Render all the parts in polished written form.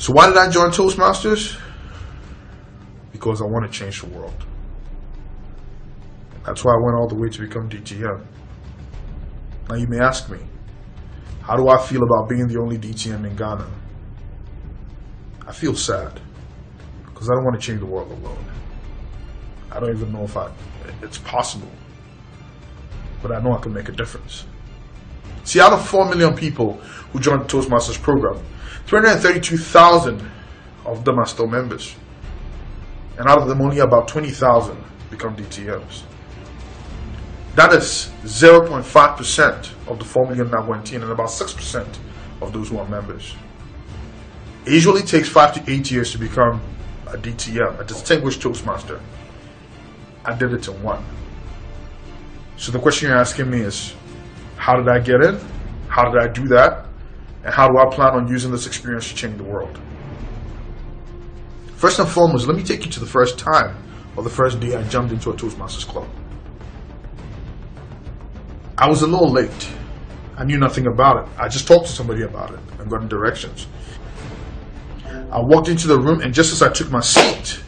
So why did I join Toastmasters? Because I want to change the world. That's why I went all the way to become DTM. Now you may ask me, how do I feel about being the only DTM in Ghana? I feel sad because I don't want to change the world alone. I don't even know if it's possible, but I know I can make a difference. See, out of 4 million people who joined the Toastmasters program, 332,000 of them are still members. And out of them, only about 20,000 become DTMs. That is 0.5% of the 4 million that went in, and about 6% of those who are members. It usually takes 5 to 8 years to become a DTM, a distinguished Toastmaster. I did it in 1. So the question you're asking me is, how did I get in? How did I do that? And how do I plan on using this experience to change the world? First and foremost, let me take you to the first time or the first day I jumped into a Toastmasters club. I was a little late. I knew nothing about it. I just talked to somebody about it and got directions. I walked into the room, and just as I took my seat,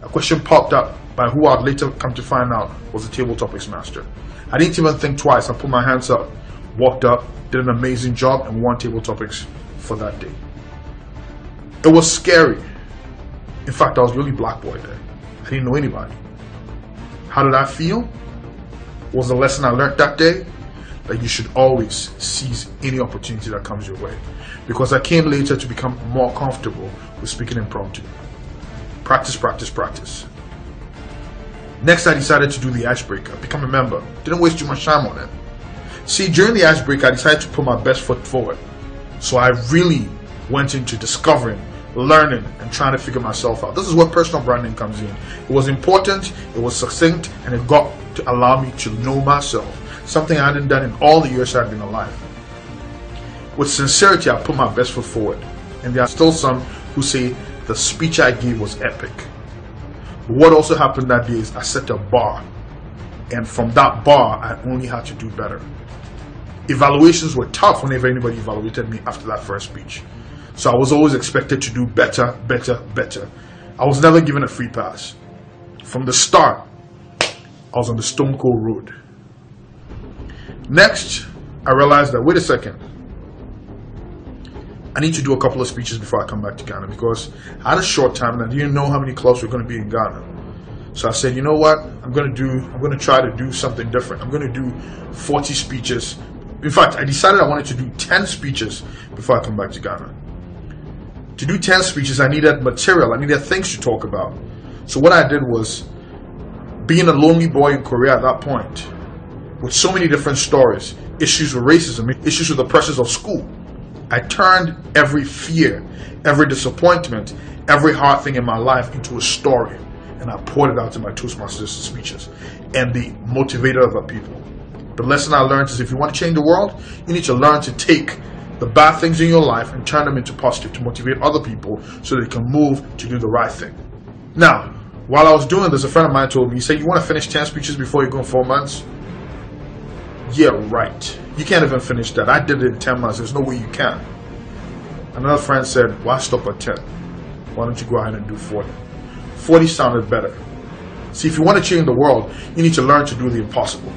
a question popped up by who I'd later come to find out was the table topics master. I didn't even think twice. I put my hands up, walked up, did an amazing job, and won table topics for that day. It was scary. In fact, I was really black boy there. I didn't know anybody. How did I feel? Was the lesson I learned that day that you should always seize any opportunity that comes your way. Because I came later to become more comfortable with speaking impromptu. Practice, practice, practice. Next, I decided to do the icebreaker, become a member. Didn't waste too much time on it. See, during the icebreaker, I decided to put my best foot forward. So I really went into discovering, learning, and trying to figure myself out. This is where personal branding comes in. It was important, it was succinct, and it got to allow me to know myself. Something I hadn't done in all the years I'd been alive. With sincerity, I put my best foot forward. And there are still some who say the speech I gave was epic. But what also happened that day is I set a bar. And from that bar, I only had to do better. Evaluations were tough whenever anybody evaluated me after that first speech. So I was always expected to do better, better, better. I was never given a free pass. From the start, I was on the stone cold road. Next, I realized that, wait a second, I need to do a couple of speeches before I come back to Ghana, because I had a short time and I didn't know how many clubs were going to be in Ghana. So I said, you know what, I'm going to try to do something different. I'm going to do 40 speeches. In fact, I decided I wanted to do 10 speeches before I come back to Ghana. To do 10 speeches, I needed material. I needed things to talk about. So what I did was, being a lonely boy in Korea at that point, with so many different stories, issues with racism, issues with the pressures of school, I turned every fear, every disappointment, every hard thing in my life into a story, and I poured it out in my Toastmasters speeches, and they motivated other people. The lesson I learned is, if you want to change the world, you need to learn to take the bad things in your life and turn them into positive to motivate other people so they can move to do the right thing. Now, while I was doing this, a friend of mine told me, he said, you want to finish 10 speeches before you go in 4 months? Yeah, right. You can't even finish that. I did it in 10 months. There's no way you can. Another friend said, why stop at 10? Why don't you go ahead and do 40? 40 sounded better. See, if you want to change the world, you need to learn to do the impossible.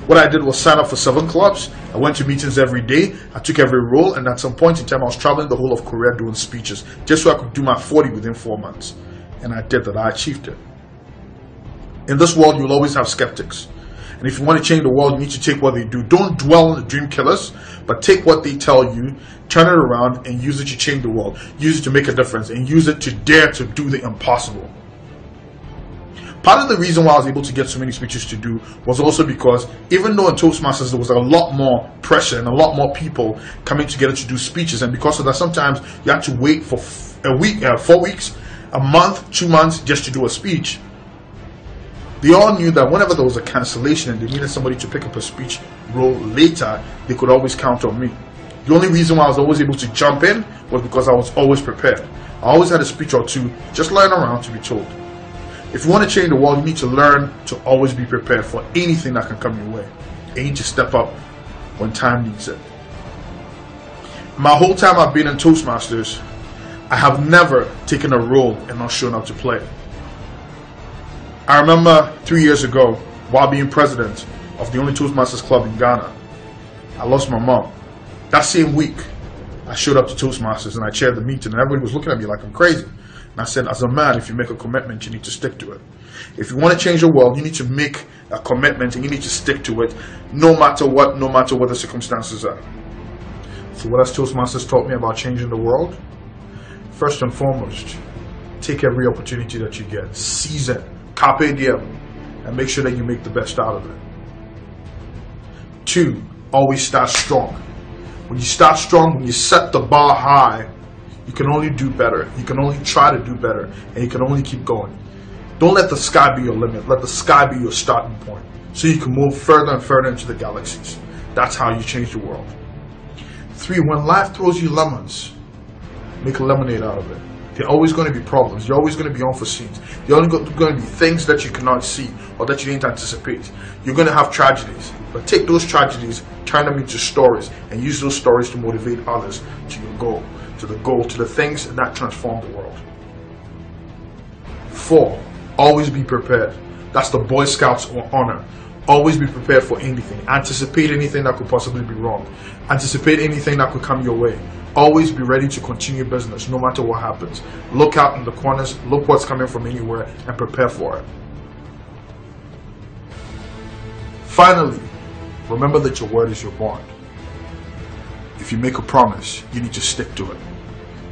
What I did was sign up for 7 clubs. I went to meetings every day. I took every role, and at some point in time, I was traveling the whole of Korea doing speeches just so I could do my 40 within 4 months. And I did that. I achieved it. In this world, you'll always have skeptics. And if you want to change the world, you need to take what they do. Don't dwell on the dream killers, but take what they tell you, turn it around, and use it to change the world. Use it to make a difference, and use it to dare to do the impossible. Part of the reason why I was able to get so many speeches to do was also because, even though in Toastmasters there was a lot more pressure and a lot more people coming together to do speeches, and because of that, sometimes you had to wait for a week, 4 weeks, a month, 2 months just to do a speech. They all knew that whenever there was a cancellation and they needed somebody to pick up a speech role later, they could always count on me. The only reason why I was always able to jump in was because I was always prepared. I always had a speech or two just lying around to be told. If you want to change the world, you need to learn to always be prepared for anything that can come your way. You need to step up when time needs it. My whole time I've been in Toastmasters, I have never taken a role and not shown up to play. I remember 3 years ago, while being president of the only Toastmasters club in Ghana, I lost my mom. That same week, I showed up to Toastmasters and I chaired the meeting, and everybody was looking at me like I'm crazy. And I said, as a man, if you make a commitment, you need to stick to it. If you want to change the world, you need to make a commitment and you need to stick to it, no matter what the circumstances are. So what has Toastmasters taught me about changing the world? First and foremost, take every opportunity that you get, seize it, carpe diem, and make sure that you make the best out of it. 2, always start strong. When you start strong, when you set the bar high, you can only do better. You can only try to do better, and you can only keep going. Don't let the sky be your limit. Let the sky be your starting point, so you can move further and further into the galaxies. That's how you change the world. 3, when life throws you lemons, make a lemonade out of it. There are always going to be problems. There are always going to be unforeseens. There are only going to be things that you cannot see or that you didn't anticipate. You're going to have tragedies. But take those tragedies, turn them into stories, and use those stories to motivate others to your goal, to the things that transform the world. 4, always be prepared. That's the Boy Scouts honor. Always be prepared for anything. Anticipate anything that could possibly be wrong. Anticipate anything that could come your way. Always be ready to continue business no matter what happens. Look out in the corners, look what's coming from anywhere, and prepare for it. Finally, remember that your word is your bond. If you make a promise, you need to stick to it.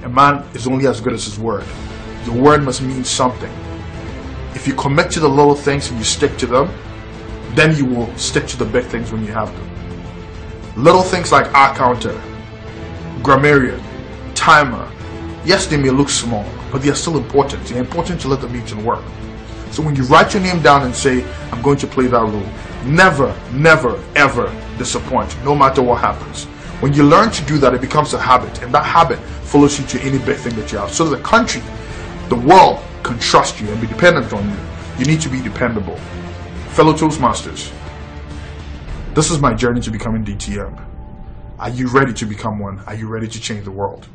A man is only as good as his word. Your word must mean something. If you commit to the little things and you stick to them, then you will stick to the big things when you have them. Little things like our counter, grammarian, timer, yes, they may look small, but they are still important. They're important to let the meeting work. So when you write your name down and say, I'm going to play that role, never, never, ever disappoint, no matter what happens. When you learn to do that, it becomes a habit, and that habit follows you to any big thing that you have. So that the country, the world, can trust you and be dependent on you. You need to be dependable. Fellow Toastmasters, this is my journey to becoming DTM. Are you ready to become one? Are you ready to change the world?